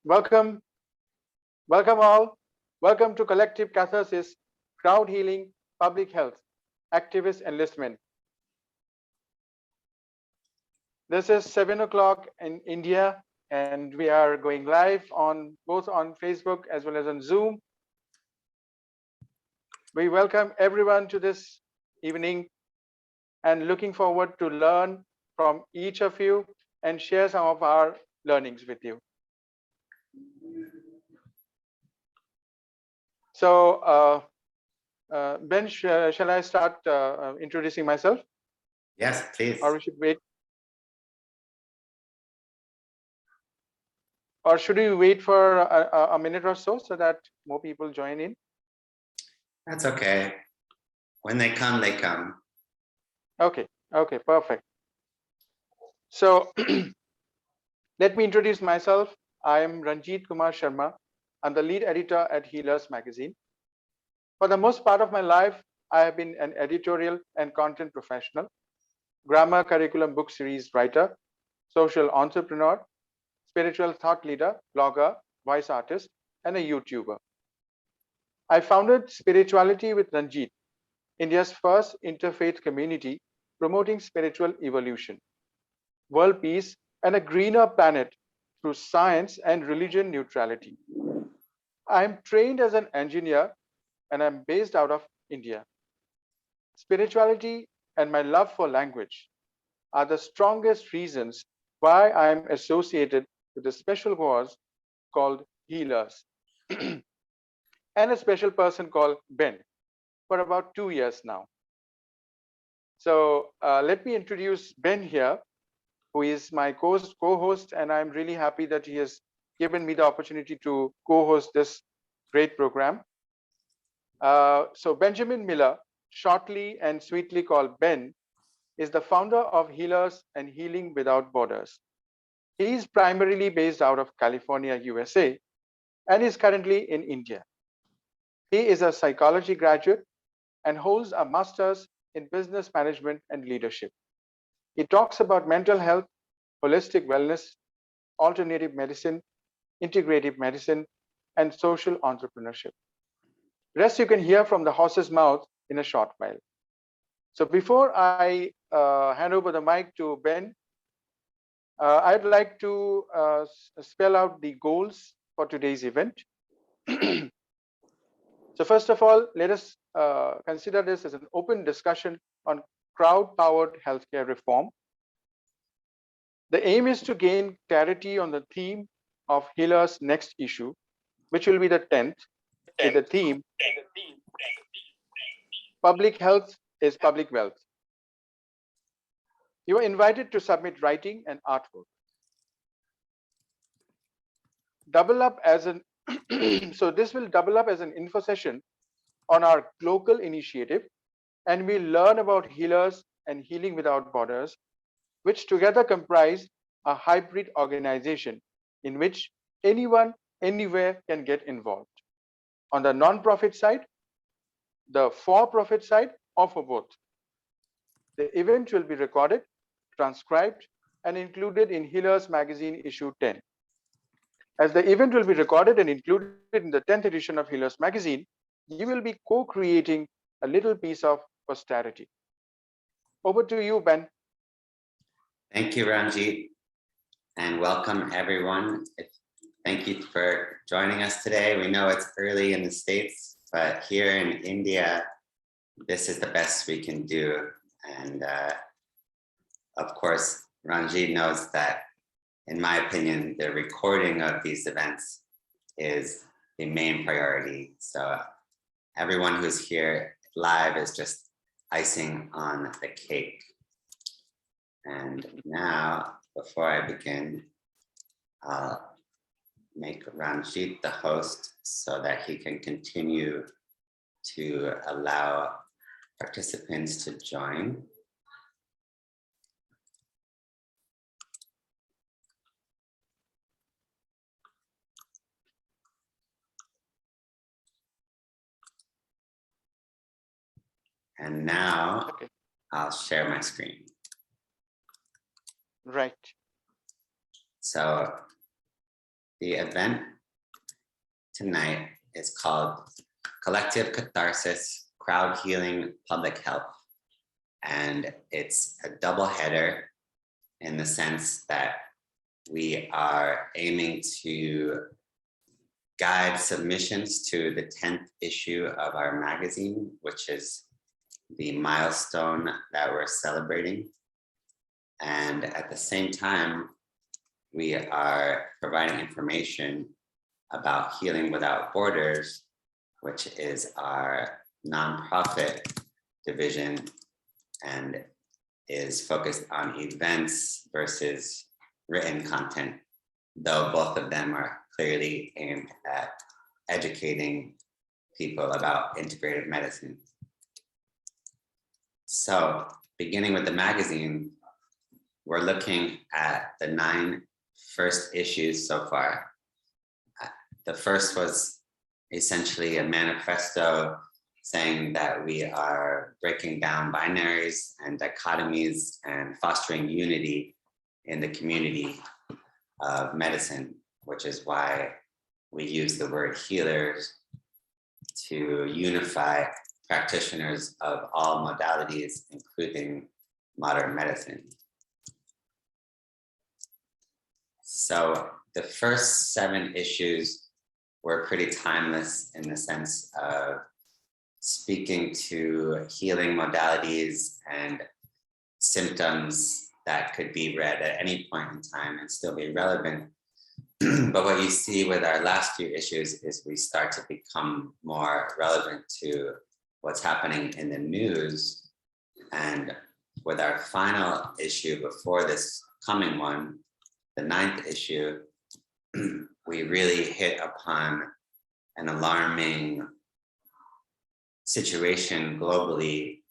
Welcome, welcome all. Welcome to Collective Catharsis, Crowd Healing, Public Health, Activist Enlistment. This is 7 o'clock in India, and we are going live on both on Facebook as well as on Zoom. We welcome everyone to this evening and looking forward to learn from each of you and share some of our learnings with you. So, Ben, shall I start introducing myself? Yes, please. Or we should wait? Or should we wait for a minute or so that more people join in? That's okay. When they come, they come. Okay, perfect. So let me introduce myself. I am Ranjit Kumar Sharma. I'm the lead editor at Healers magazine. For the most part of my life, I have been an editorial and content professional, grammar curriculum book series writer, social entrepreneur, spiritual thought leader, blogger, voice artist, and a YouTuber. I founded Spirituality with Ranjit, India's first interfaith community promoting spiritual evolution, world peace, and a greener planet through science and religion neutrality. I am trained as an engineer and I'm based out of India. Spirituality and my love for language are the strongest reasons why I am associated with a special cause called Healers and a special person called Ben for about 2 years now. So let me introduce Ben here, who is my co-host, and I'm really happy that he has given me the opportunity to co-host this great program. So Benjamin Miller, shortly and sweetly called Ben, is the founder of Healers and Healing Without Borders. He is primarily based out of California, USA, and is currently in India. He is a psychology graduate and holds a master's in business management and leadership. He talks about mental health, holistic wellness, alternative medicine, integrative medicine, and social entrepreneurship. Rest you can hear from the horse's mouth in a short while. So before I hand over the mic to Ben, I'd like to spell out the goals for today's event. So first of all, let us consider this as an open discussion on crowd-powered healthcare reform. The aim is to gain clarity on the theme of Healer's next issue, which will be the 10th, with the theme Public Health is Public Wealth. You are invited to submit writing and artwork. Double up as an so this will double up as an info session on our local initiative, and we'll learn about Healers and Healing Without Borders, which together comprise a hybrid organization in which anyone, anywhere can get involved. On the non-profit side, the for-profit side, or for both. The event will be recorded, transcribed, and included in Healers Magazine issue 10. As the event will be recorded and included in the 10th edition of Healers Magazine, you will be co-creating a little piece of posterity. Over to you, Ben. Thank you, Ranjit, and welcome everyone. Thank you for joining us today. We know it's early in the States, but here in India, this is the best we can do. And of course, Ranjit knows that, in my opinion, the recording of these events is the main priority. So everyone who's here live is just icing on the cake. And now, before I begin, I'll make Ranjit the host so that he can continue to allow participants to join. And now I'll share my screen. Right. So the event tonight is called Collective Catharsis, Crowdhealing Public Health. And it's a double header in the sense that we are aiming to guide submissions to the 10th issue of our magazine, which is the milestone that we're celebrating. And at the same time, we are providing information about Healing Without Borders, which is our nonprofit division and is focused on events versus written content, though both of them are clearly aimed at educating people about integrative medicine. So beginning with the magazine, we're looking at the 9 first issues so far. The first was essentially a manifesto saying that we are breaking down binaries and dichotomies and fostering unity in the community of medicine, which is why we use the word healers to unify practitioners of all modalities, including modern medicine. So the first 7 issues were pretty timeless in the sense of speaking to healing modalities and symptoms that could be read at any point in time and still be relevant. But what you see with our last few issues is we start to become more relevant to what's happening in the news. And with our final issue before this coming one, the 9th issue, we really hit upon an alarming situation globally,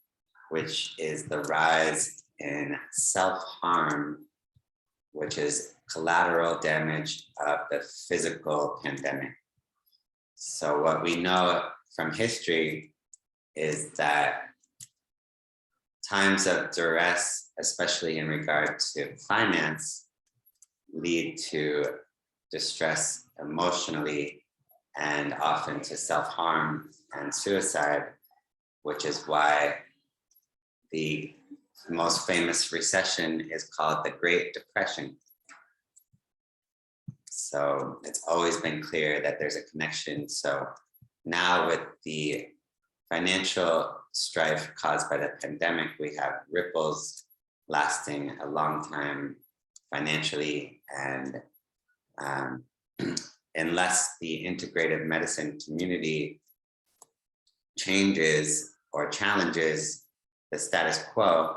which is the rise in self-harm, which is collateral damage of the physical pandemic. So what we know from history is that times of duress, especially in regard to finance, lead to distress emotionally and often to self-harm and suicide, which is why the most famous recession is called the Great Depression. So it's always been clear that there's a connection. So now with the financial strife caused by the pandemic, we have ripples lasting a long time financially, and unless the integrative medicine community changes or challenges the status quo,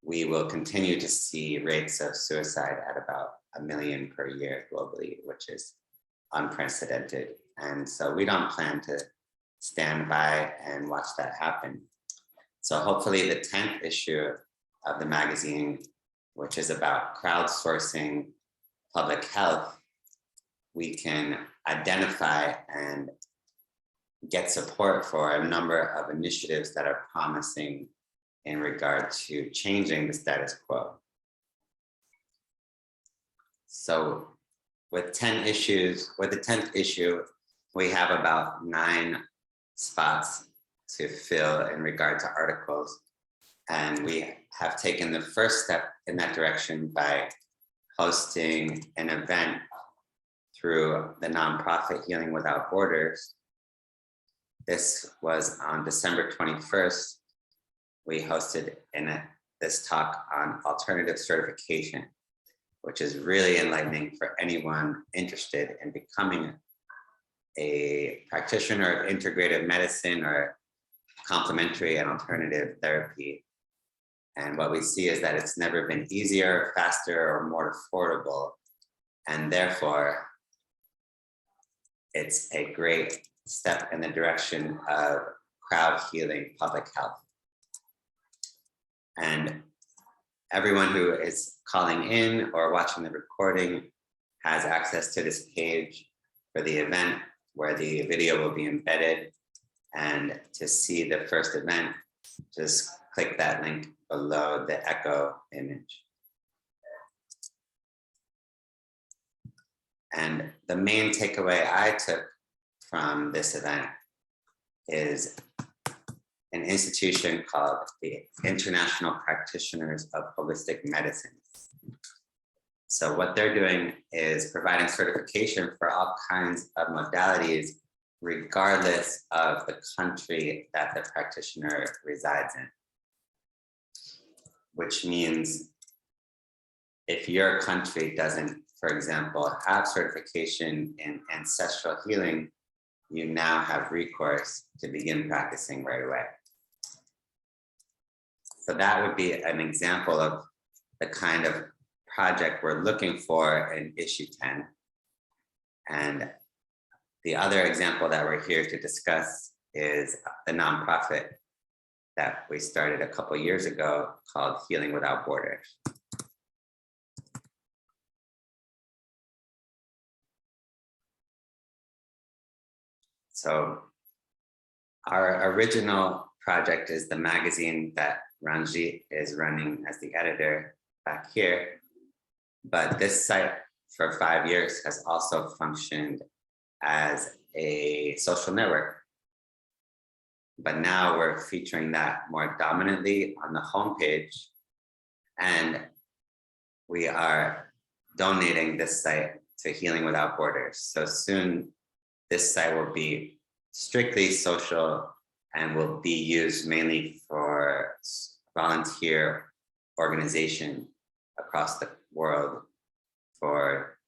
we will continue to see rates of suicide at about 1 million per year globally, which is unprecedented. And so we don't plan to stand by and watch that happen. So hopefully the 10th issue of the magazine, which is about crowdsourcing public health, we can identify and get support for a number of initiatives that are promising in regard to changing the status quo. So with 10 issues, with the 10th issue, we have about 9 spots to fill in regard to articles. And we have taken the first step in that direction by hosting an event through the nonprofit Healing Without Borders. This was on December 21st. We hosted this talk on alternative certification, which is really enlightening for anyone interested in becoming a practitioner of integrative medicine or complementary and alternative therapy. And what we see is that it's never been easier, faster, or more affordable. And therefore, it's a great step in the direction of crowd healing public health. And everyone who is calling in or watching the recording has access to this page for the event where the video will be embedded. And to see the first event, just click that link below the echo image. And the main takeaway I took from this event is an institution called the International Practitioners of Holistic Medicine. So what they're doing is providing certification for all kinds of modalities, regardless of the country that the practitioner resides in. Which means if your country doesn't, for example, have certification in ancestral healing, you now have recourse to begin practicing right away. So that would be an example of the kind of project we're looking for in issue 10. And the other example that we're here to discuss is the nonprofit that we started a couple years ago called Healing Without Borders. So our original project is the magazine that Ranjit is running as the editor back here. But this site for 5 years has also functioned as a social network. But now we're featuring that more dominantly on the homepage, and we are donating this site to Healing Without Borders. So soon this site will be strictly social and will be used mainly for volunteer organization across the world for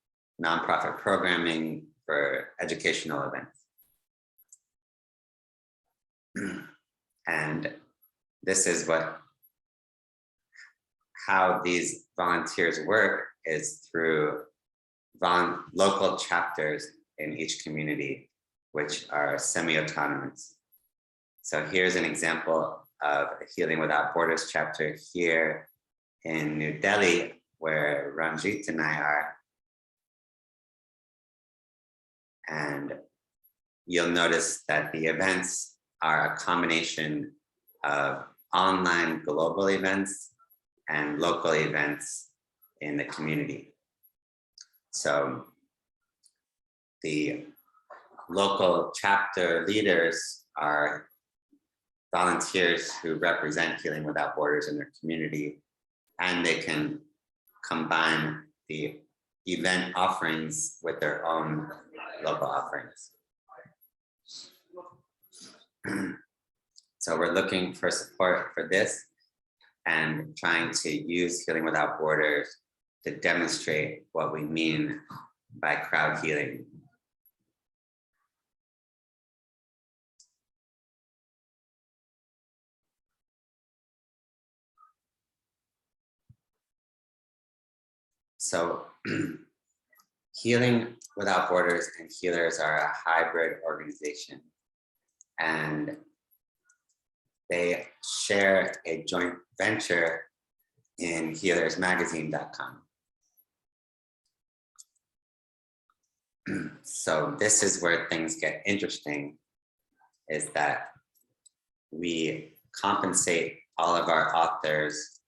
nonprofit programming, for educational events. And this is how these volunteers work is through local chapters in each community, which are semi-autonomous. So here's an example of a Healing Without Borders chapter here in New Delhi, where Ranjit and I are. And you'll notice that the events are a combination of online global events and local events in the community. So the local chapter leaders are volunteers who represent Healing Without Borders in their community, and they can combine the event offerings with their own local offerings. So we're looking for support for this and trying to use Healing Without Borders to demonstrate what we mean by crowd healing. So Healing Without Borders and Healers are a hybrid organization, and they share a joint venture in healersmagazine.com. So this is where things get interesting, is that we compensate all of our authors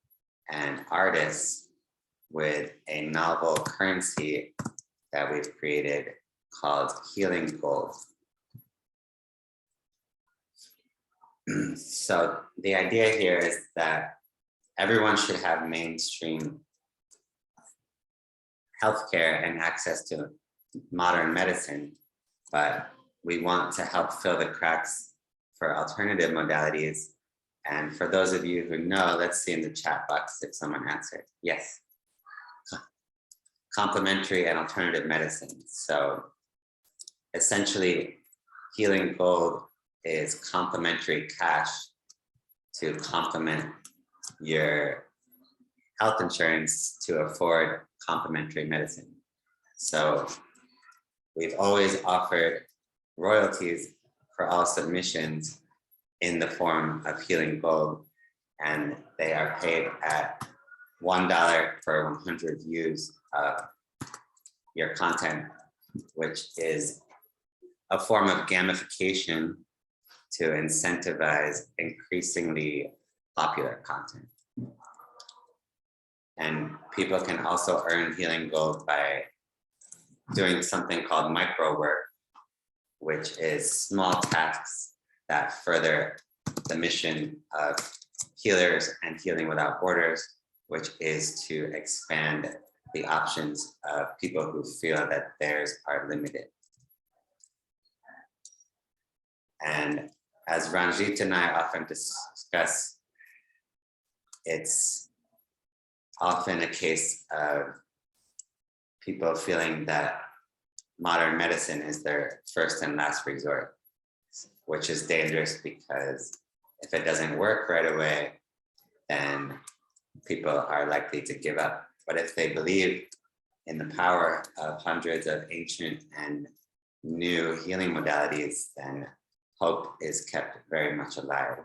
and artists with a novel currency that we've created called Healing Gold. So the idea here is that everyone should have mainstream healthcare and access to modern medicine, but we want to help fill the cracks for alternative modalities. And for those of you who know, let's see in the chat box if someone answered. Yes. Complementary and alternative medicine. So essentially, Healing Gold is complementary cash to complement your health insurance to afford complementary medicine. So we've always offered royalties for all submissions in the form of Healing Gold, and they are paid at $1 per 100 views of your content, which is a form of gamification to incentivize increasingly popular content. And people can also earn Healing Gold by doing something called micro work, which is small tasks that further the mission of healers and Healing Without Borders, which is to expand the options of people who feel that theirs are limited. And as Ranjit and I often discuss, it's often a case of people feeling that modern medicine is their first and last resort, which is dangerous because if it doesn't work right away, then people are likely to give up. But if they believe in the power of hundreds of ancient and new healing modalities, then hope is kept very much alive.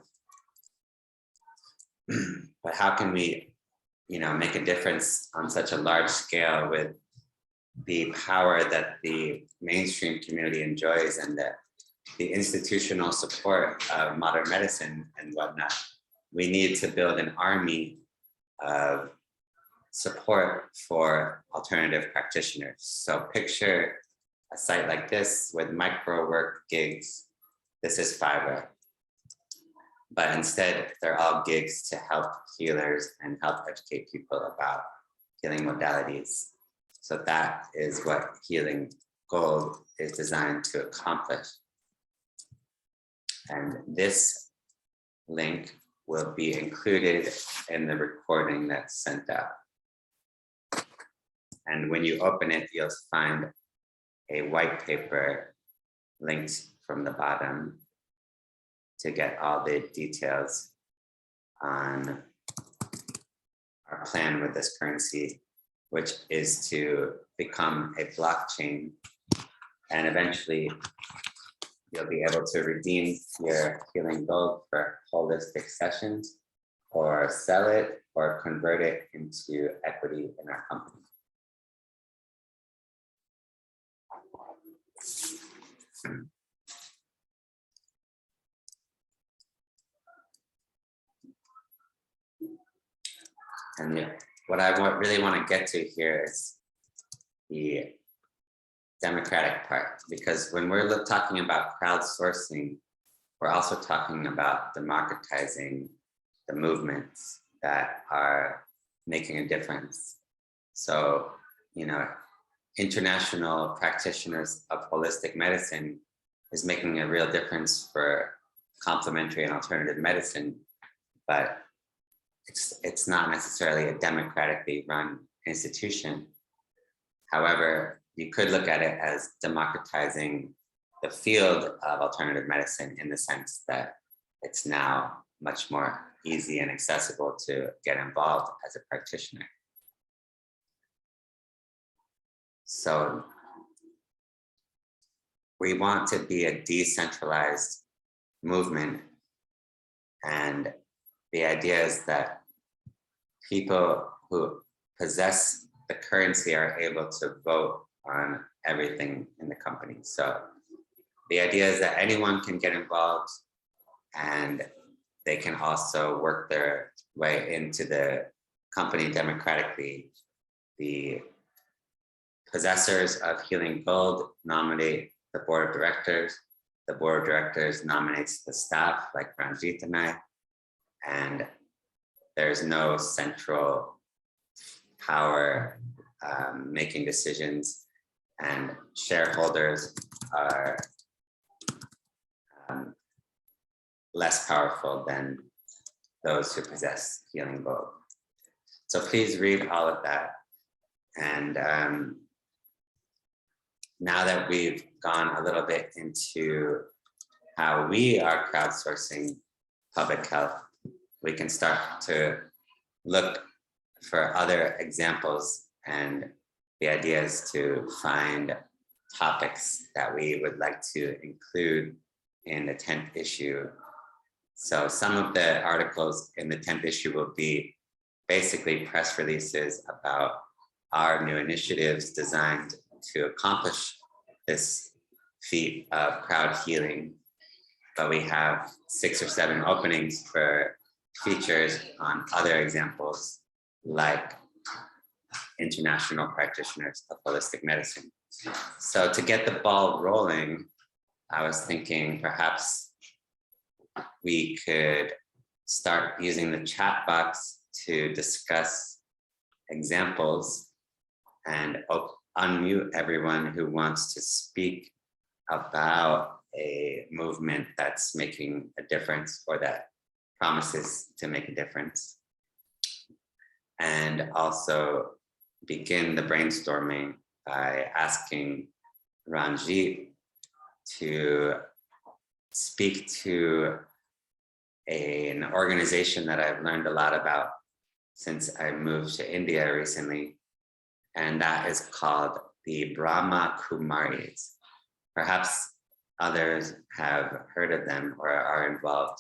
But how can we, make a difference on such a large scale with the power that the mainstream community enjoys and the institutional support of modern medicine and whatnot? We need to build an army of support for alternative practitioners. So picture a site like this with micro work gigs. This is Fiverr. But instead, they're all gigs to help healers and help educate people about healing modalities. So that is what Healing Gold is designed to accomplish. And this link will be included in the recording that's sent out. And when you open it, you'll find a white paper linked from the bottom to get all the details on our plan with this currency, which is to become a blockchain. And eventually you'll be able to redeem your Healing Gold for holistic sessions, or sell it, or convert it into equity in our company. And what I really want to get to here is the democratic part, because when we're talking about crowdsourcing, we're also talking about democratizing the movements that are making a difference. So, international practitioners of holistic medicine is making a real difference for complementary and alternative medicine, but it's not necessarily a democratically run institution. However, you could look at it as democratizing the field of alternative medicine in the sense that it's now much more easy and accessible to get involved as a practitioner. So we want to be a decentralized movement, and the idea is that people who possess the currency are able to vote on everything in the company. So the idea is that anyone can get involved, and they can also work their way into the company democratically. The possessors of Healing Gold nominate the board of directors. The board of directors nominates the staff, like Ranjit and I, and there's no central power making decisions, and shareholders are less powerful than those who possess Healing Gold. So please read all of that. And now that we've gone a little bit into how we are crowdsourcing public health, we can start to look for other examples, and the idea is to find topics that we would like to include in the 10th issue. So some of the articles in the 10th issue will be basically press releases about our new initiatives designed to accomplish this feat of crowd healing. But we have 6 or 7 openings for features on other examples, like international practitioners of holistic medicine. So to get the ball rolling, I was thinking perhaps we could start using the chat box to discuss examples and unmute everyone who wants to speak about a movement that's making a difference or that promises to make a difference. And also begin the brainstorming by asking Ranjit to speak to an organization that I've learned a lot about since I moved to India recently, and that is called the Brahma Kumaris. Perhaps others have heard of them or are involved,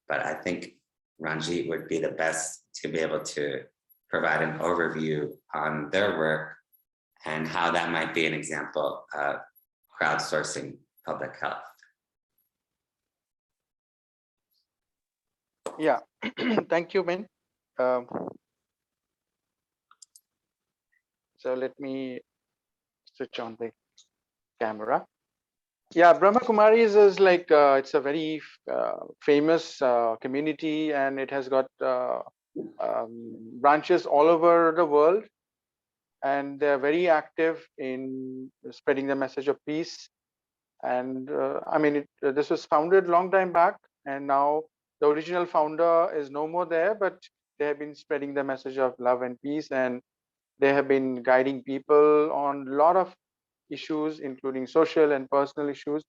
but I think Ranjit would be the best to be able to provide an overview on their work and how that might be an example of crowdsourcing public health. Yeah, thank you, Min. Um, so let me switch on the camera. Yeah, Brahma Kumaris is like it's a very famous community, and it has got branches all over the world, and they're very active in spreading the message of peace. And I mean, this was founded long time back, and now the original founder is no more there, but they have been spreading the message of love and peace, and they have been guiding people on a lot of issues, including social and personal issues,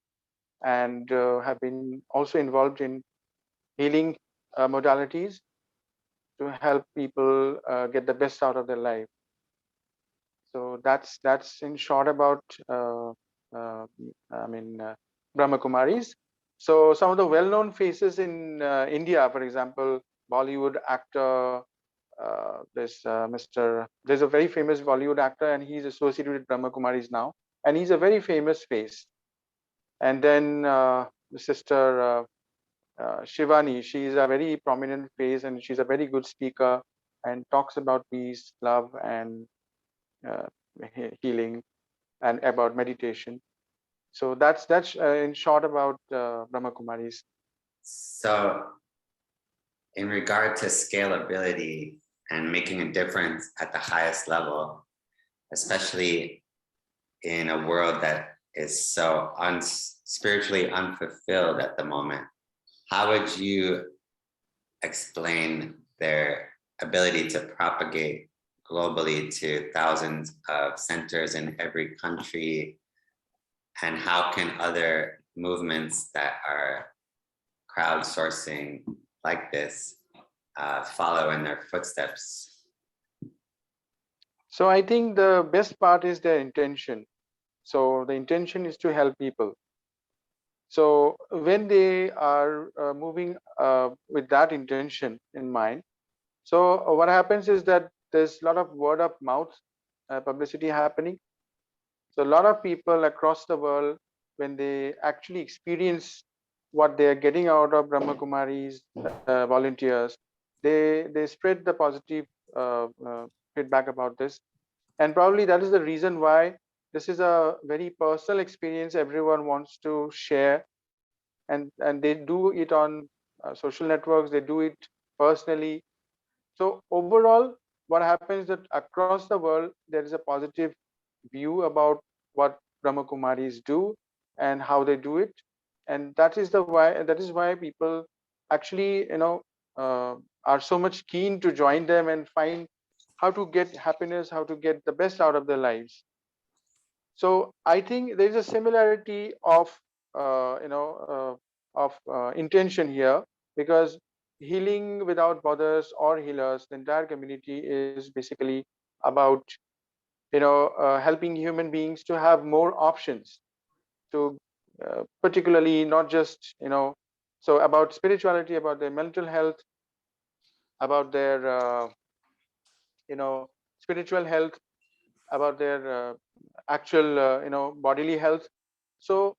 and have been also involved in healing modalities to help people get the best out of their life. So that's in short about I mean Brahma Kumaris. So some of the well-known faces in India, for example, Bollywood actor, there's a very famous Bollywood actor, and he's associated with Brahma Kumaris now, and he's a very famous face. And then the sister Shivani, she's a very prominent face, and she's a very good speaker and talks about peace, love, and uh, healing, and about meditation. So that's in short about Brahma Kumaris. So in regard to scalability and making a difference at the highest level, especially in a world that is so spiritually unfulfilled at the moment, how would you explain their ability to propagate globally to thousands of centers in every country? And how can other movements that are crowdsourcing like this follow in their footsteps? So I think the best part is their intention. So the intention is to help people. So when they are moving with that intention in mind, so what happens is that there's a lot of word of mouth publicity happening. So a lot of people across the world, when they actually experience what they are getting out of Brahma Kumaris volunteers, they spread the positive feedback about this, and probably that is the reason why this is a very personal experience everyone wants to share, and they do it on social networks, they do it personally. So overall, what happens that across the world there is a positive view about what Brahma Kumaris do and how they do it, and that is why people actually are so much keen to join them and find how to get happiness, how to get the best out of their lives. So I think there is a similarity of intention here, because healing without borders or healers, the entire community is basically about helping human beings to have more options to particularly not just so about spirituality, about their mental health, about their spiritual health, about their actual bodily health. So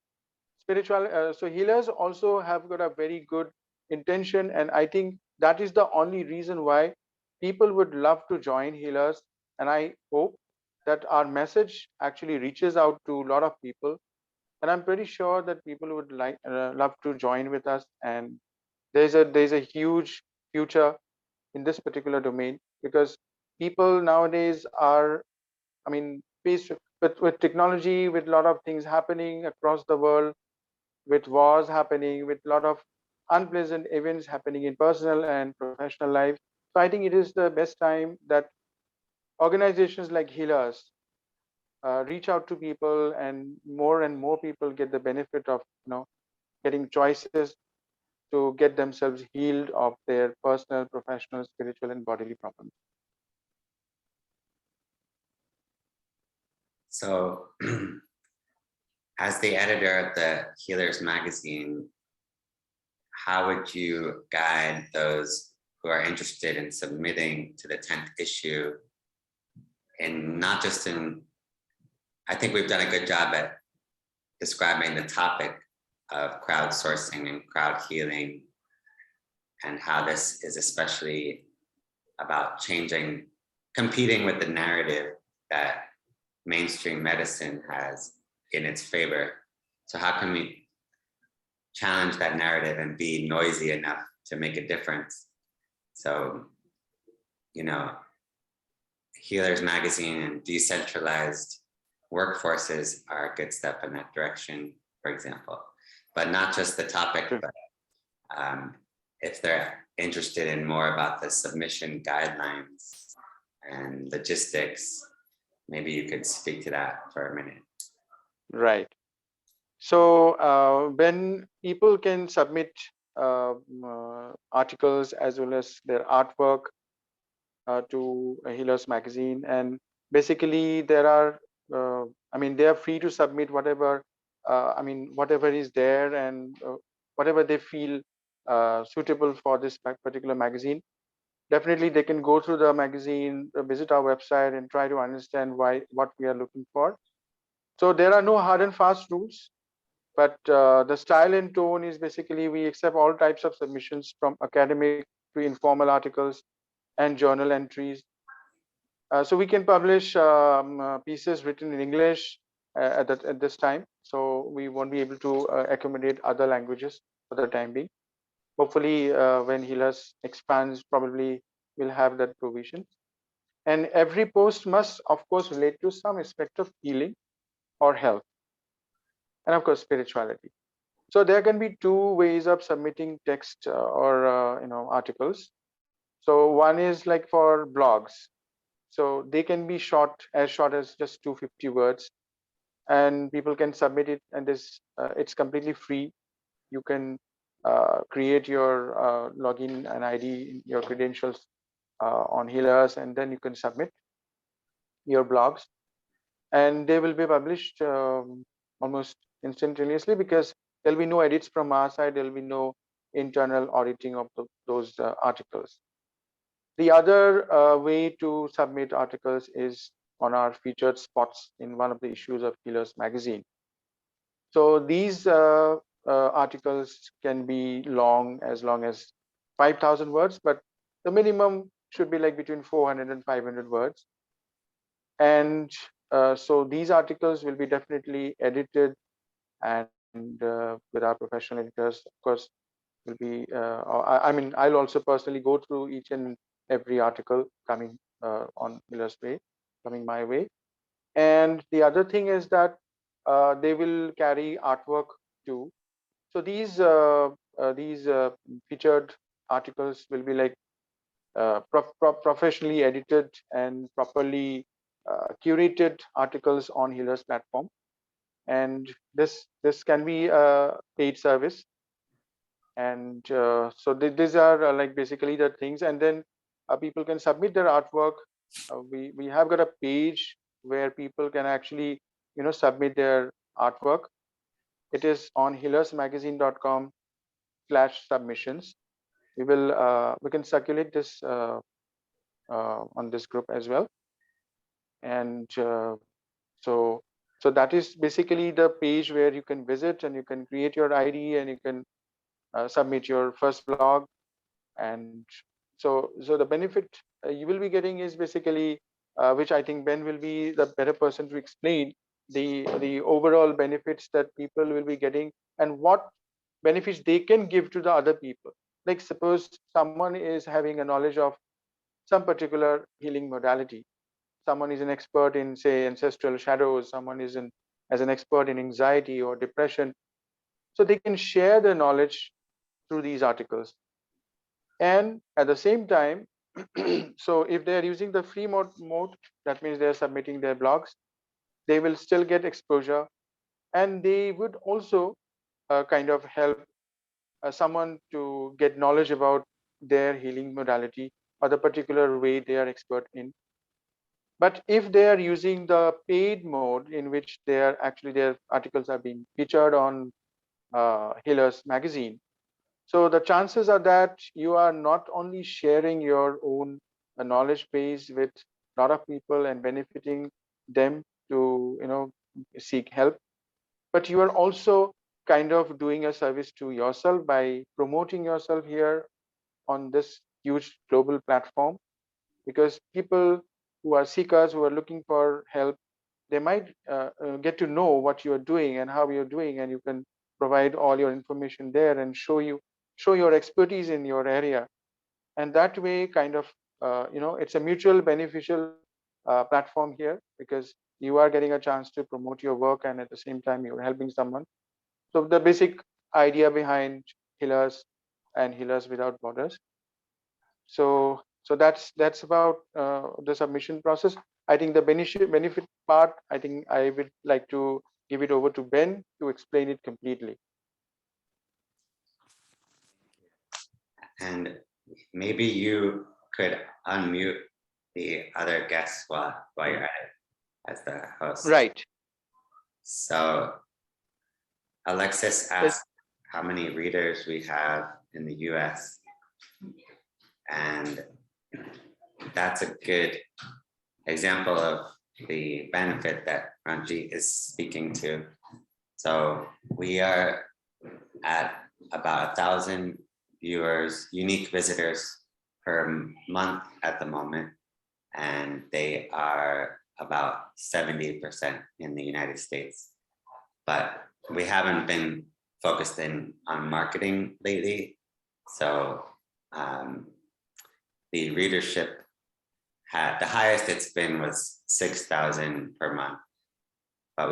so healers also have got a very good intention, and I think that is the only reason why people would love to join healers. And I hope that our message actually reaches out to a lot of people, and I'm pretty sure that people would love to join with us. And there's a huge future in this particular domain, because people nowadays are, I mean, faced with technology, with a lot of things happening across the world, with wars happening, with a lot of unpleasant events happening in personal and professional life. So I think it is the best time that organizations like Healers reach out to people, and more people get the benefit of, getting choices to get themselves healed of their personal, professional, spiritual, and bodily problems. So, as the editor of the Healers magazine, how would you guide those who are interested in submitting to the 10th issue, and not just in, I think we've done a good job at describing the topic of crowdsourcing and crowd healing, and how this is especially about competing with the narrative that mainstream medicine has in its favor. So how can we challenge that narrative and be noisy enough to make a difference? So, Healers magazine and decentralized workforces are a good step in that direction, for example. But not just the topic, but if they're interested in more about the submission guidelines and logistics, maybe you could speak to that for a minute. Right. So when people can submit articles as well as their artwork to a Healers magazine, and basically there are, they are free to submit whatever, whatever is there, and whatever they feel suitable for this particular magazine. Definitely, they can go through the magazine, visit our website, and try to understand what we are looking for. So there are no hard and fast rules, but the style and tone is basically we accept all types of submissions, from academic to informal articles and journal entries. So we can publish pieces written in English at this time. So we won't be able to accommodate other languages for the time being. Hopefully, when Healers expands, probably we'll have that provision. And every post must, of course, relate to some aspect of healing or health, and of course, spirituality. So there can be two ways of submitting text or articles. So one is like for blogs. So they can be short as just 250 words, and people can submit it, and it's completely free. You can create your login and ID, your credentials on Healers, and then you can submit your blogs, and they will be published almost instantaneously, because there'll be no edits from our side. There'll be no internal auditing of those articles. The other way to submit articles is on our featured spots in one of the issues of Healers magazine. So these articles can be long as 5,000 words, but the minimum should be like between 400 and 500 words. And so these articles will be definitely edited, and with our professional editors, of course, will be. I'll also personally go through each and every article coming on Miller's way, coming my way. And the other thing is that they will carry artwork too. So these featured articles will be like professionally edited and properly curated articles on Healers platform, and this can be a paid service. And so these are like basically the things, and then people can submit their artwork. We have got a page where people can actually submit their artwork. It is on healersmagazine.com/submissions. We can circulate this on this group as well. And so that is basically the page where you can visit, and you can create your ID, and you can submit your first blog. And so the benefit you will be getting is basically which I think Ben will be the better person to explain the overall benefits that people will be getting and what benefits they can give to the other people. Like suppose someone is having a knowledge of some particular healing modality. Someone is an expert in, say, ancestral shadows. Someone is as an expert in anxiety or depression. So they can share their knowledge through these articles. And at the same time, so if they are using the free mode, that means they are submitting their blogs, they will still get exposure, and they would also kind of help someone to get knowledge about their healing modality or the particular way they are expert in. But if they are using the paid mode in which they are actually their articles are being featured on Healers magazine, so the chances are that you are not only sharing your own knowledge base with a lot of people and benefiting them to seek help, but you are also kind of doing a service to yourself by promoting yourself here on this huge global platform, because people who are seekers, who are looking for help, they might get to know what you're doing and how you're doing, and you can provide all your information there and show your expertise in your area. And that way kind of it's a mutual beneficial platform here, because you are getting a chance to promote your work and at the same time you're helping someone. So the basic idea behind Healers and Healers Without Borders. So that's about the submission process. I think the benefit part, I think I would like to give it over to Ben to explain it completely. And maybe you could unmute the other guests while you're at it as the host. Right. So Alexis asked how many readers we have in the US. And that's a good example of the benefit that Ranjit is speaking to. So we are at about 1,000 viewers, unique visitors per month at the moment, and they are about 70% in the United States. But we haven't been focused on marketing lately. So the readership the highest it's been was 6,000 per month. But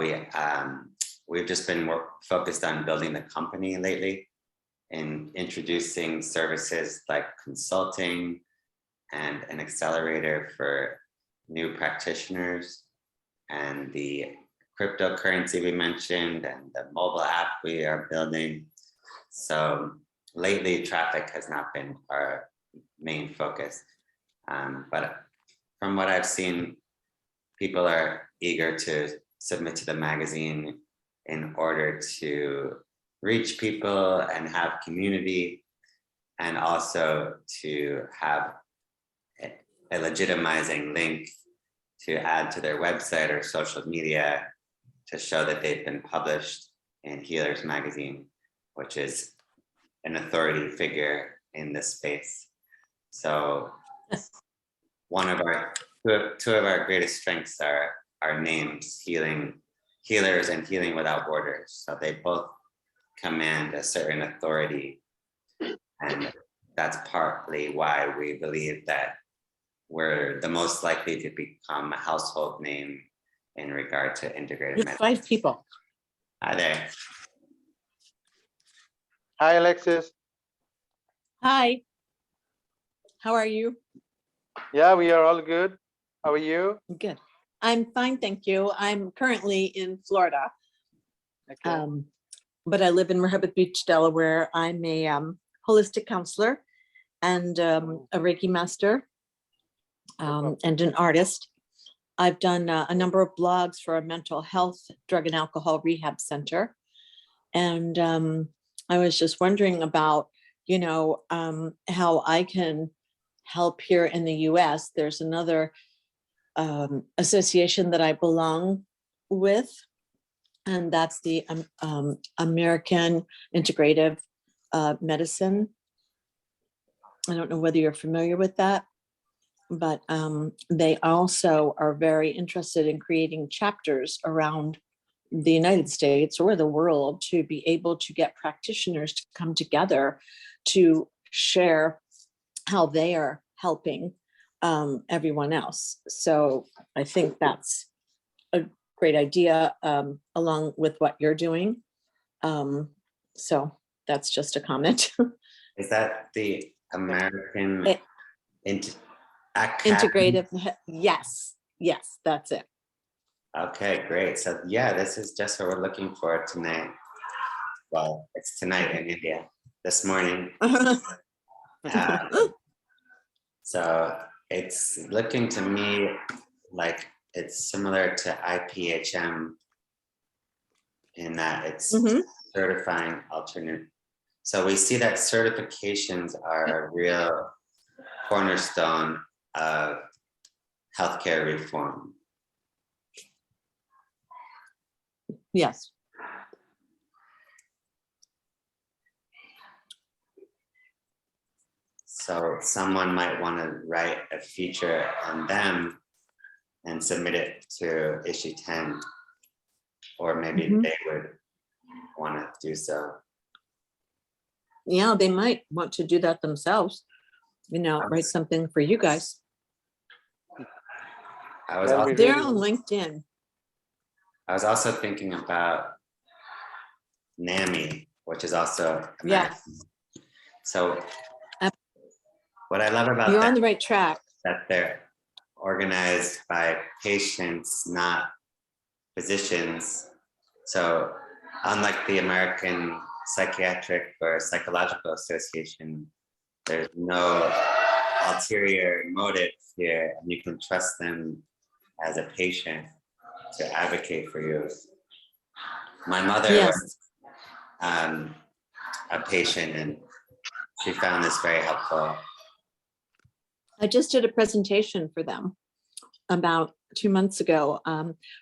we've just been more focused on building the company lately and introducing services like consulting and an accelerator for new practitioners, and the cryptocurrency we mentioned, and the mobile app we are building. So lately, traffic has not been our main focus. But from what I've seen, people are eager to submit to the magazine in order to reach people and have community, and also to have a legitimizing link to add to their website or social media to show that they've been published in Healers magazine, which is an authority figure in this space. So two of our greatest strengths are our names, Healers and Healing Without Borders. So they both command a certain authority. And that's partly why we believe that we're the most likely to become a household name in regard to integrated medicine. 5 people. Hi there. Hi, Alexis. Hi. How are you? Yeah, we are all good. How are you? Good. I'm fine, thank you. I'm currently in Florida, Okay. but I live in Rehoboth Beach, Delaware. I'm a holistic counselor and a Reiki master and an artist. I've done a number of blogs for a mental health, drug and alcohol rehab center. And I was just wondering about, how I can help here in the US. There's another association that I belong with, and that's the American Integrative Medicine. I don't know whether you're familiar with that, but they also are very interested in creating chapters around the United States or the world to be able to get practitioners to come together to share how they are helping everyone else. So I think that's a great idea, along with what you're doing. So that's just a comment. Is that the American It- Academy? Integrative, yes, that's it. Okay, great. So yeah, this is just what we're looking for tonight. Well, it's tonight in India, this morning. So it's looking to me like it's similar to IPHM in that it's Mhm. certifying alternate. So we see that certifications are a real cornerstone of healthcare reform. Yes. So someone might want to write a feature on them and submit it to issue 10, or maybe Mhm. they would want to do so. Yeah, they might want to do that themselves, write something for you guys. I was That'll be also, They're really on LinkedIn. I was also thinking about NAMI, which is also American. Yes, So Ab- what I love about you're that on the right track. that they're organized by patients, not physicians. So unlike the American Psychiatric or Psychological Association, there's no ulterior motive here, and you can trust them as a patient to advocate for you. My mother Yes, was a patient, and she found this very helpful. I just did a presentation for them about 2 months ago,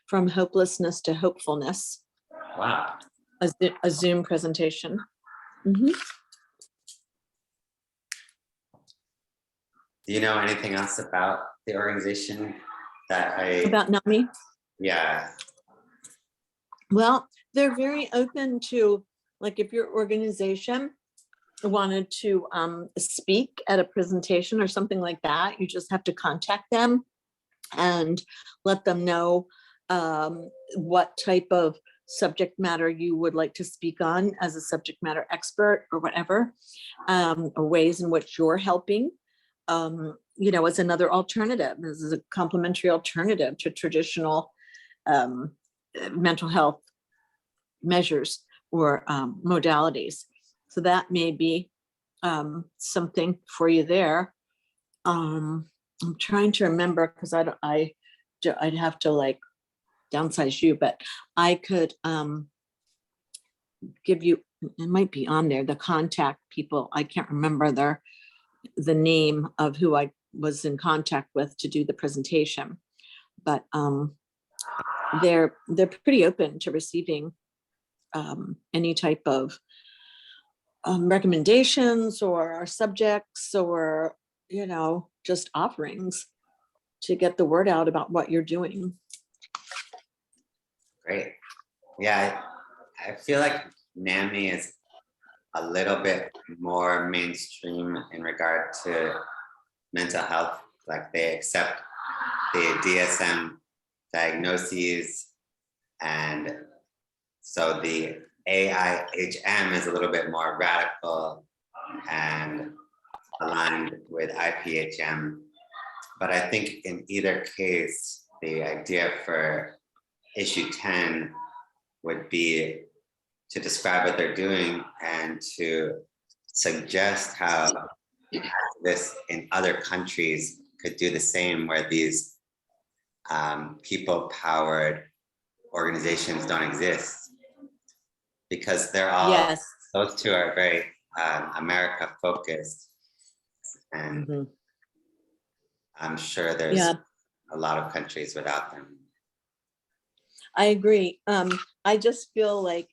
from hopelessness to hopefulness, Wow. a Zoom presentation. Mhm. Do you know anything else about the organization that About NAMI. yeah. Well, they're very open to, like, if your organization wanted to speak at a presentation or something like that, you just have to contact them and let them know what type of subject matter you would like to speak on as a subject matter expert or whatever, or ways in which you're helping. As another alternative. This is a complementary alternative to traditional mental health measures or modalities. So that may be something for you there. I'm trying to remember, because I'd have to like downsize you, but I could give you, it might be on there, the contact people. I can't remember the name of who I was in contact with to do the presentation, but they're pretty open to receiving any type of recommendations or subjects or just offerings to get the word out about what you're doing. Great. Yeah, I feel like NAMI is a little bit more mainstream in regard to mental health. Like they accept the DSM diagnoses, and so the AIHM is a little bit more radical and aligned with IPHM. But I think in either case, the idea for issue 10 would be to describe what they're doing and to suggest how this in other countries could do the same, where these people-powered organizations don't exist, because they're all, Yes. those two are very America focused, and Mhm. I'm sure there's Yeah, a lot of countries without them. I agree. I just feel like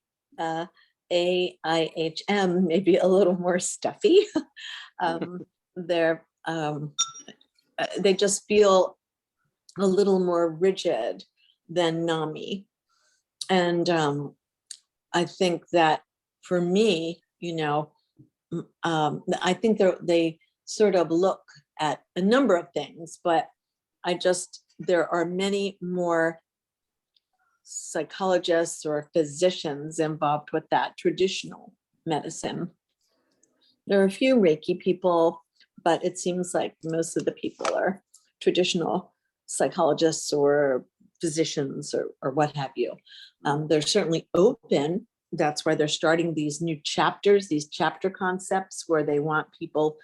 AIHM may be a little more stuffy. They're they just feel a little more rigid than NAMI. And I think that for me, I think they sort of look at a number of things, but there are many more psychologists or physicians involved with that traditional medicine. There are a few Reiki people, but it seems like most of the people are traditional psychologists or physicians or what have you. They're certainly open. That's why they're starting these new chapters, these chapter concepts where they want people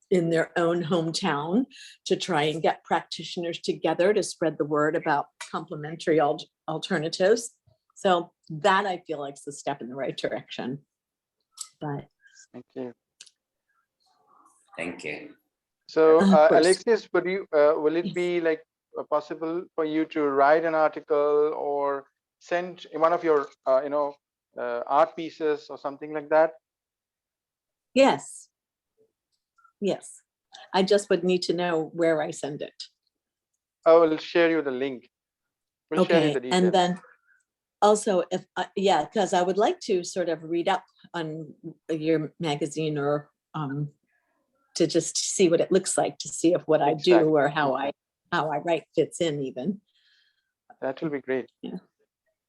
in their own hometown to try and get practitioners together to spread the word about complementary alternatives. So that I feel like is a step in the right direction. But Thank you. Thank you. So Of course. Alexis, will it Yes. be like possible for you to write an article or send one of your art pieces or something like that? Yes. Yes. I just would need to know where I send it. I will share you the link. We'll share you Okay. the details. And then also, because I would like to sort of read up on your magazine or to just see what it looks like, to see if what I do Exactly. or how I write fits in even. That will be great. Yeah.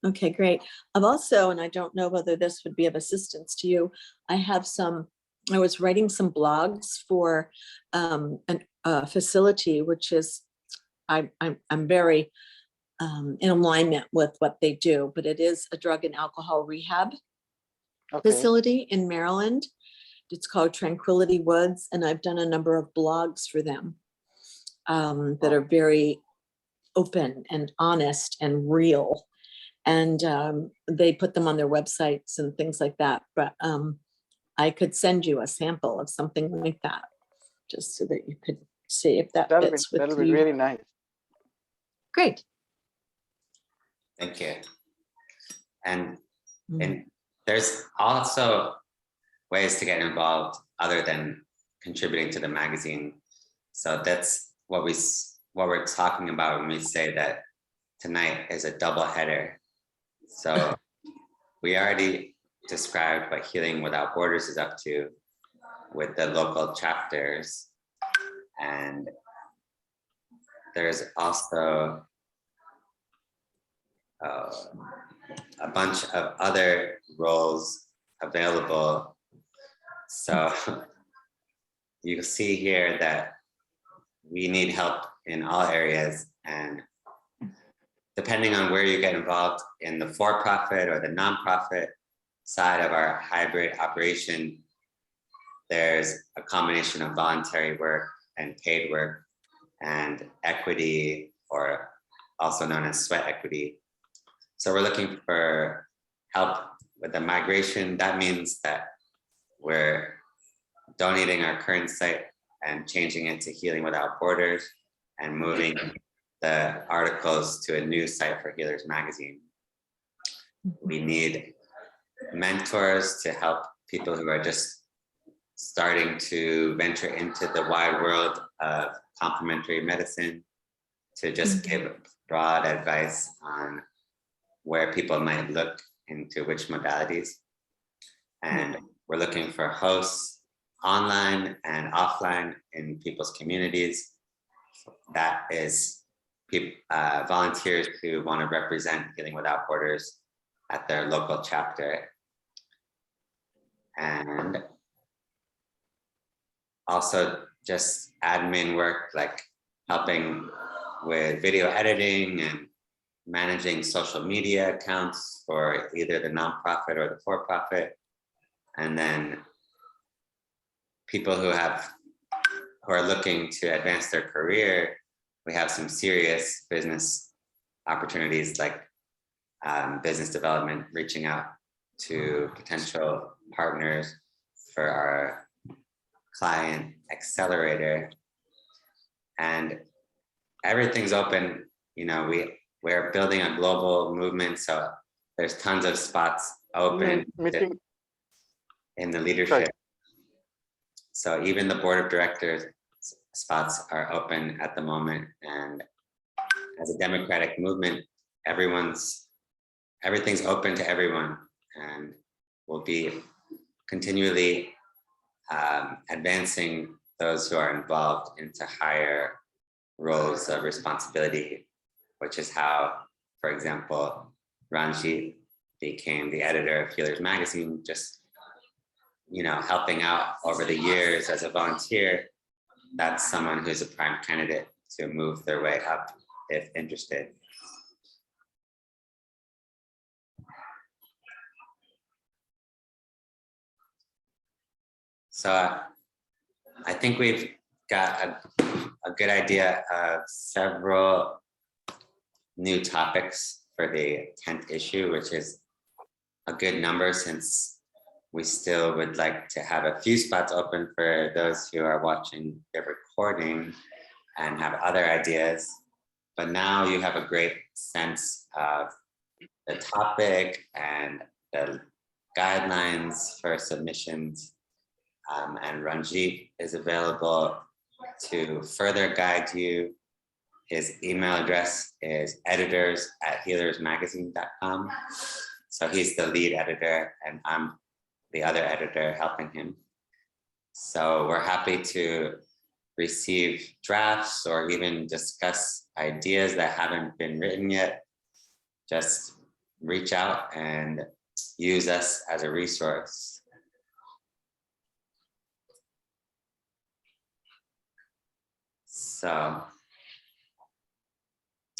Okay, great. I've also, and I don't know whether this would be of assistance to you, I was writing some blogs for a facility, which is, I'm very in alignment with what they do, but it is a drug and alcohol rehab Okay. facility in Maryland. It's called Tranquility Woods, and I've done a number of blogs for them that are very open and honest and real. And they put them on their websites and things like that. But I could send you a sample of something like that, just so that you could see if that fits with you. That'll be really nice. Great. Thank you. And there's also ways to get involved other than contributing to the magazine. So that's what we're talking about when we say that tonight is a double header. So we already described what Healing Without Borders is up to with the local chapters. And there's also a bunch of other roles available. So you see here that we need help in all areas, and depending on where you get involved in the for-profit or the nonprofit side of our hybrid operation, there's a combination of voluntary work and paid work and equity, or also known as sweat equity. So we're looking for help with the migration. That means that we're donating our current site and changing it to Healing Without Borders and moving the articles to a new site for Healers Magazine. We need mentors to help people who are just starting to venture into the wide world of complementary medicine, to just give broad advice on where people might look into which modalities. And we're looking for hosts online and offline in people's communities. That is volunteers who want to represent Healing Without Borders at their local chapter. And also just admin work, like helping with video editing and managing social media accounts for either the nonprofit or the for-profit. And then people who are looking to advance their career, we have some serious business opportunities, like business development, reaching out to potential partners for our client accelerator. And everything's open. We're building a global movement, so there's tons of spots open in the leadership. Right. So even the board of directors, spots are open at the moment. And as a democratic movement, everything's open to everyone, and we'll be continually advancing those who are involved into higher roles of responsibility, which is how, for example, Ranjit became the editor of Healers Magazine, just helping out over the years as a volunteer. That's someone who's a prime candidate to move their way up if interested. So I think we've got a good idea of several new topics for the 10th issue, which is a good number since we still would like to have a few spots open for those who are watching the recording and have other ideas. But now you have a great sense of the topic and the guidelines for submissions. And Ranjit is available to further guide you. His email address is editors@healersmagazine.com. So he's the lead editor and I'm the other editor helping him. So we're happy to receive drafts or even discuss ideas that haven't been written yet. Just reach out and use us as a resource. So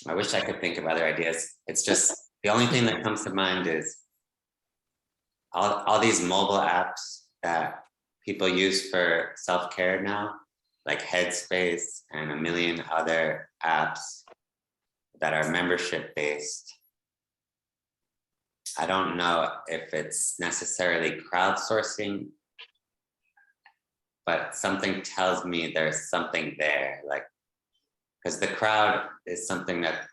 I wish I could think of other ideas. It's just the only thing that comes to mind is all these mobile apps that people use for self-care now, like Headspace and a million other apps that are membership based. I don't know if it's necessarily crowdsourcing, but something tells me there's something there, like, because the crowd is something that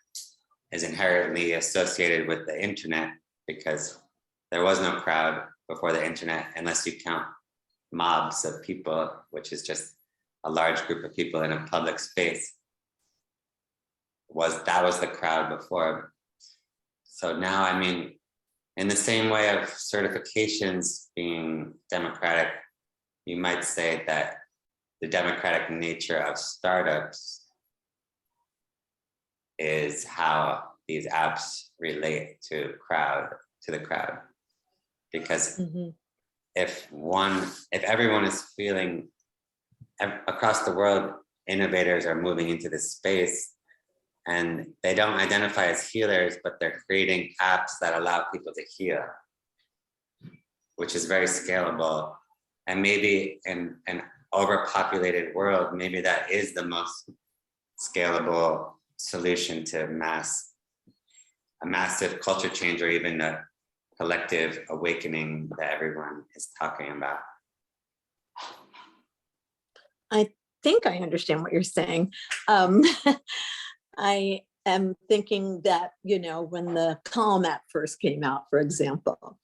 is inherently associated with the internet, because there was no crowd before the internet, unless you count mobs of people, which is just a large group of people in a public space. That was the crowd before. So now, I mean, in the same way of certifications being democratic, you might say that the democratic nature of startups is how these apps relate to the crowd. Because if everyone is feeling, across the world, innovators are moving into this space and they don't identify as healers, but they're creating apps that allow people to heal, which is very scalable. And maybe in an overpopulated world, maybe that is the most scalable solution to a massive culture change, or even a collective awakening that everyone is talking about. I think I understand what you're saying. I am thinking that, when the Calm app first came out, for example,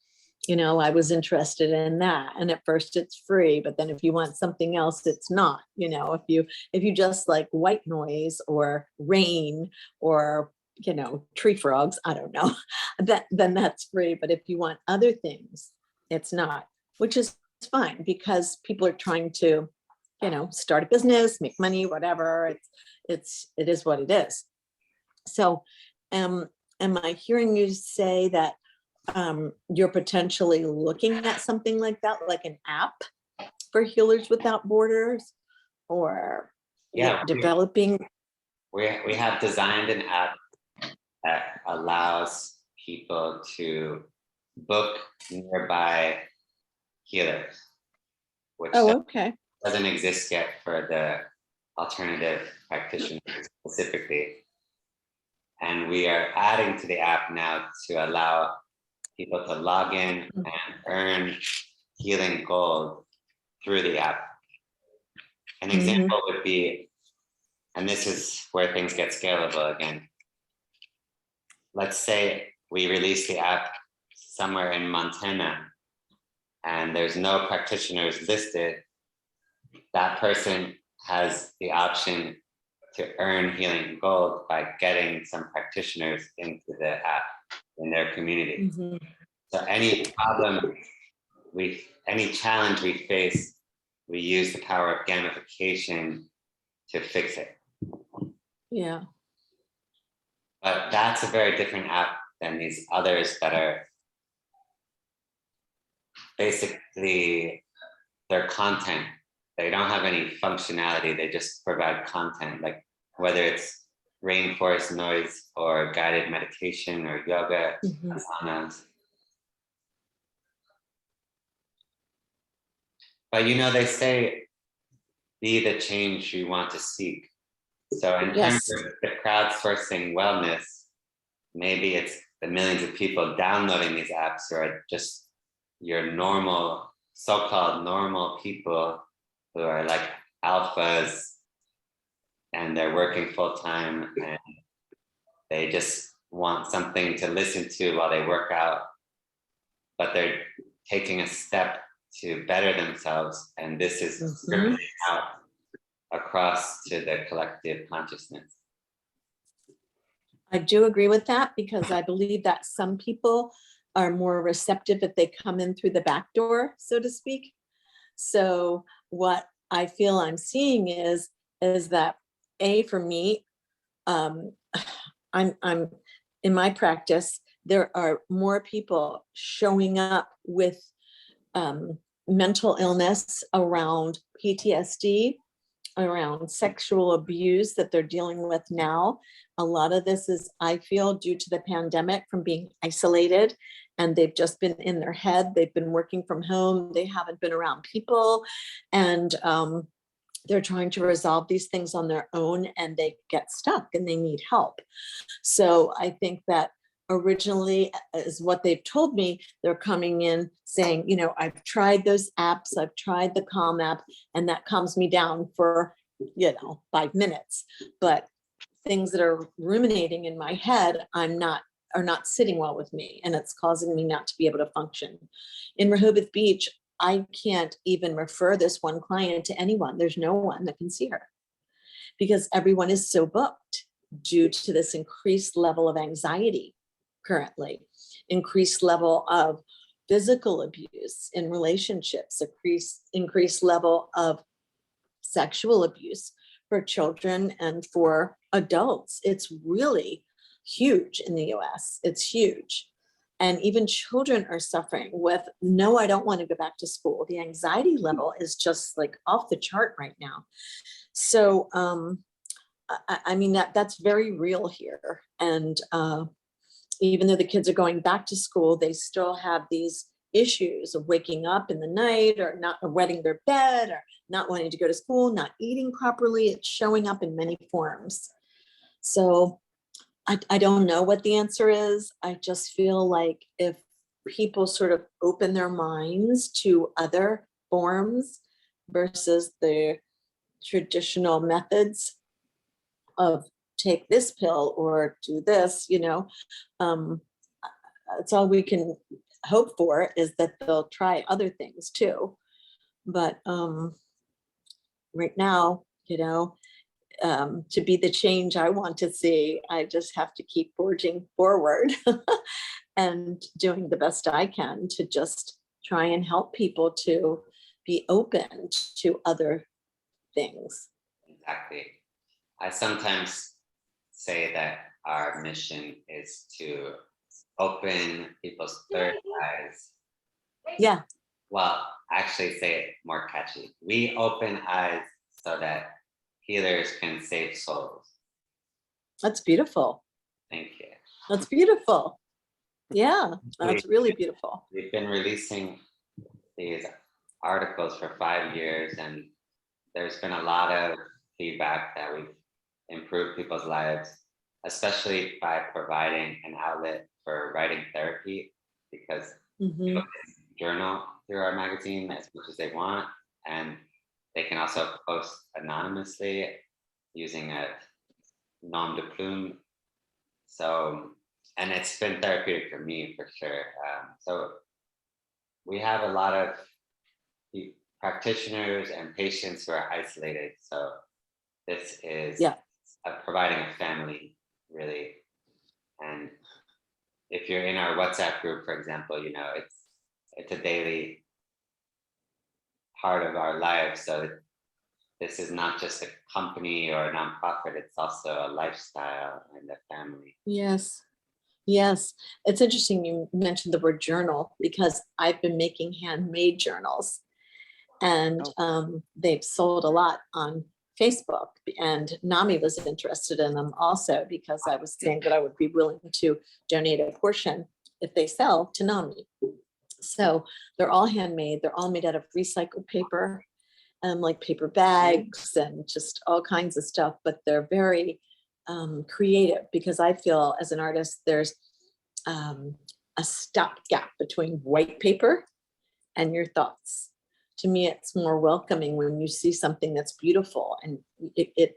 I was interested in that. And at first it's free, but then if you want something else, it's not. If you just like white noise or rain or, tree frogs, I don't know, then that's free. But if you want other things, it's not, which is fine, because people are trying to, start a business, make money, whatever. It is what it is. So am I hearing you say that you're potentially looking at something like that, like an app for Healers Without Borders, or developing? We have designed an app that allows people to book nearby healers, which doesn't exist yet for the alternative practitioners specifically. And we are adding to the app now to allow people to log in and earn healing gold through the app. An example would be, and this is where things get scalable again. Let's say we release the app somewhere in Montana and there's no practitioners listed. That person has the option to earn healing gold by getting some practitioners into the app in their community. Mhm. So any problem any challenge we face, we use the power of gamification to fix it. Yeah. But that's a very different app than these others that are basically their content. They don't have any functionality. They just provide content, like whether it's rainforest noise or guided meditation or yoga, Mhm. asanas. But you know, they say, be the change you want to seek. So in terms Yes. of the crowdsourcing wellness, maybe it's the millions of people downloading these apps who are just your normal, so-called normal people who are like alphas and they're working full time and they just want something to listen to while they work out, but they're taking a step to better themselves. And this is Mhm. rippling out across to the collective consciousness. I do agree with that because I believe that some people are more receptive if they come in through the back door, so to speak. So what I feel I'm seeing is that for me, I'm in my practice, there are more people showing up with mental illness around PTSD, around sexual abuse that they're dealing with now. A lot of this is, I feel, due to the pandemic from being isolated, and they've just been in their head. They've been working from home. They haven't been around people, and they're trying to resolve these things on their own, and they get stuck and they need help. So I think that originally, is what they've told me, they're coming in saying, you know, I've tried those apps, I've tried the Calm app, and that calms me down for, 5 minutes. But things that are ruminating in my head, are not sitting well with me, and it's causing me not to be able to function. In Rehoboth Beach, I can't even refer this one client to anyone. There's no one that can see her because everyone is so booked due to this increased level of anxiety currently, increased level of physical abuse in relationships, increased level of sexual abuse for children and for adults. It's really huge in the US. It's huge. And even children are suffering with, no, I don't want to go back to school. The anxiety level is just like off the chart right now. So I mean, that's very real here. And even though the kids are going back to school, they still have these issues of waking up in the night or not wetting their bed or not wanting to go to school, not eating properly. It's showing up in many forms. So I don't know what the answer is. I just feel like if people sort of open their minds to other forms versus the traditional methods of take this pill or do this, that's all we can hope for, is that they'll try other things too. But right now, to be the change I want to see, I just have to keep forging forward and doing the best I can to just try and help people to be open to other things. Exactly. I sometimes say that our mission is to open people's third eyes. Yeah. Well, actually say it more catchy. We open eyes so that healers can save souls. That's beautiful. Thank you. That's beautiful. Yeah, that's really beautiful. We've been releasing these articles for 5 years, and there's been a lot of feedback that we've improved people's lives, especially by providing an outlet for writing therapy, because people can journal through our magazine as much as they want, and they can also post anonymously using a nom de plume. So, and it's been therapeutic for me for sure. So we have a lot of practitioners and patients who are isolated. So this is Yeah. providing a family, really. And if you're in our WhatsApp group, for example, you know, it's a daily part of our lives. So this is not just a company or a nonprofit, it's also a lifestyle and a family. Yes. Yes. It's interesting you mentioned the word journal because I've been making handmade journals and they've sold a lot on Facebook. And NAMI was interested in them also because I was saying that I would be willing to donate a portion if they sell to NAMI. So they're all handmade. They're all made out of recycled paper, like paper bags and just all kinds of stuff. But they're very creative because I feel as an artist, there's a stopgap between white paper and your thoughts. To me, it's more welcoming when you see something that's beautiful, and it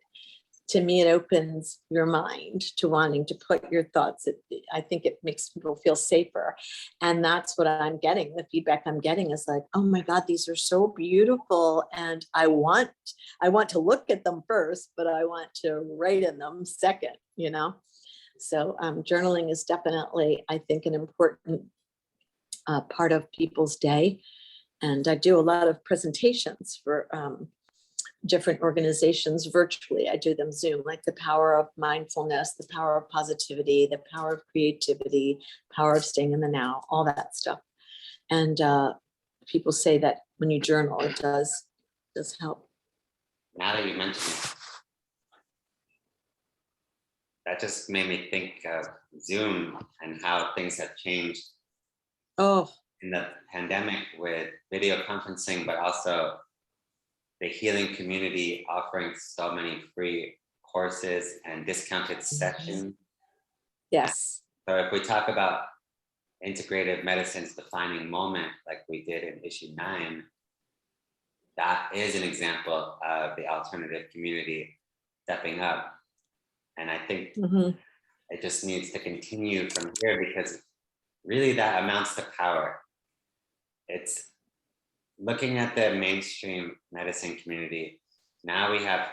to me, it opens your mind to wanting to put your thoughts. I think it makes people feel safer. And that's what I'm getting. The feedback I'm getting is like, oh my God, these are so beautiful. And I want to look at them first, but I want to write in them second, you know? So journaling is definitely, I think, an important part of people's day. And I do a lot of presentations for different organizations virtually. I do them Zoom, like the power of mindfulness, the power of positivity, the power of creativity, power of staying in the now, all that stuff. And people say that when you journal, it does help. Now that you mention it, that just made me think of Zoom and how things have changed in the pandemic with video conferencing, but also the healing community offering so many free courses and discounted sessions. Yes. So if we talk about integrative medicine's defining moment, like we did in issue 9, that is an example of the alternative community stepping up. And I think it just needs to continue from here because really that amounts to power. It's looking at the mainstream medicine community. Now we have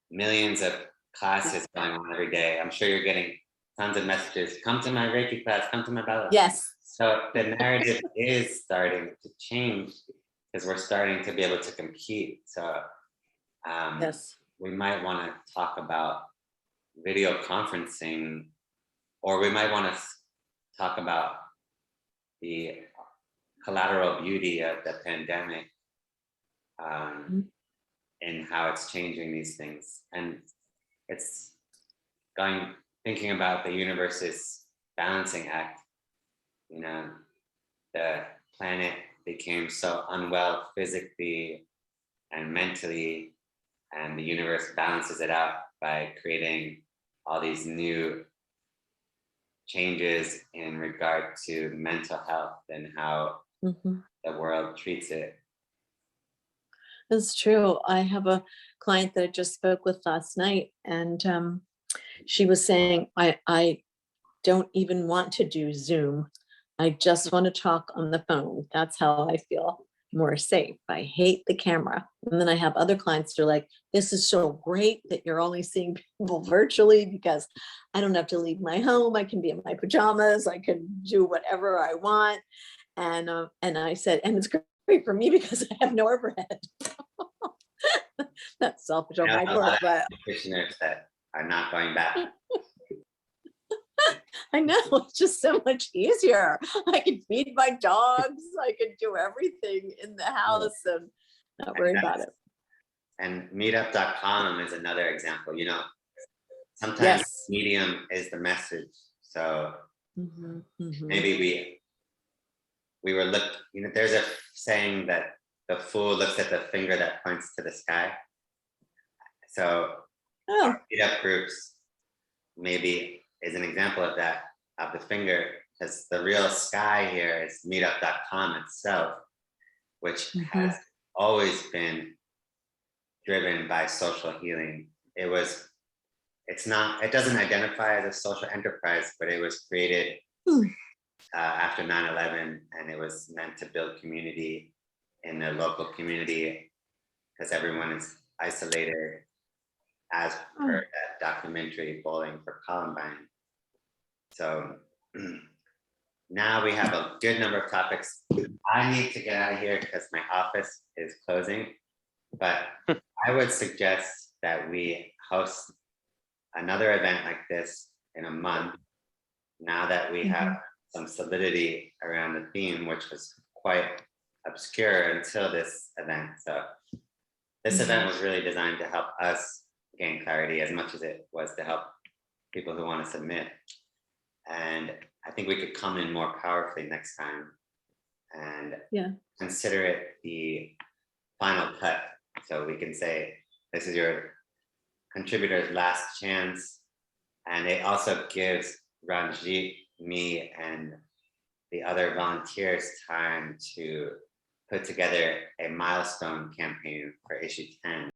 millions of classes going on every day. I'm sure you're getting tons of messages. Come to my Reiki class, come to my Bella. Yes. So the narrative is starting to change because we're starting to be able to compete. So Yes. we might want to talk about video conferencing, or we might want to talk about the collateral beauty of the pandemic and how it's changing these things. And it's thinking about the universe's balancing act. You know, the planet became so unwell physically and mentally, and the universe balances it out by creating all these new changes in regard to mental health and how the world treats it. That's true. I have a client that I just spoke with last night, and she was saying, I don't even want to do Zoom. I just want to talk on the phone. That's how I feel more safe. I hate the camera. And then I have other clients who are like, this is so great that you're only seeing people virtually because I don't have to leave my home. I can be in my pajamas. I can do whatever I want. And I said, and it's great for me because I have no overhead. That's selfish on my part, but practitioners that are not going back. I know, it's just so much easier. I can feed my dogs. I can do everything in the house and not worry about it. And meetup.com is another example. You know, sometimes medium is the message. So maybe we were you know, there's a saying that the fool looks at the finger that points to the sky. So meetup groups maybe is an example of that, of the finger, because the real sky here is meetup.com itself, which has always been driven by social healing. It doesn't identify as a social enterprise, but it was created after 9/11, and it was meant to build community in the local community because everyone is isolated as per that documentary Bowling for Columbine. So now we have a good number of topics. I need to get out of here because my office is closing, but I would suggest that we host another event like this in a month, now that we have some solidity around the theme, which was quite obscure until this event. So this event was really designed to help us gain clarity as much as it was to help people who want to submit. And I think we could come in more powerfully next time and consider it the final cut. So we can say, this is your contributor's last chance. And it also gives Ranjit, me, and the other volunteers time to put together a milestone campaign for issue 10.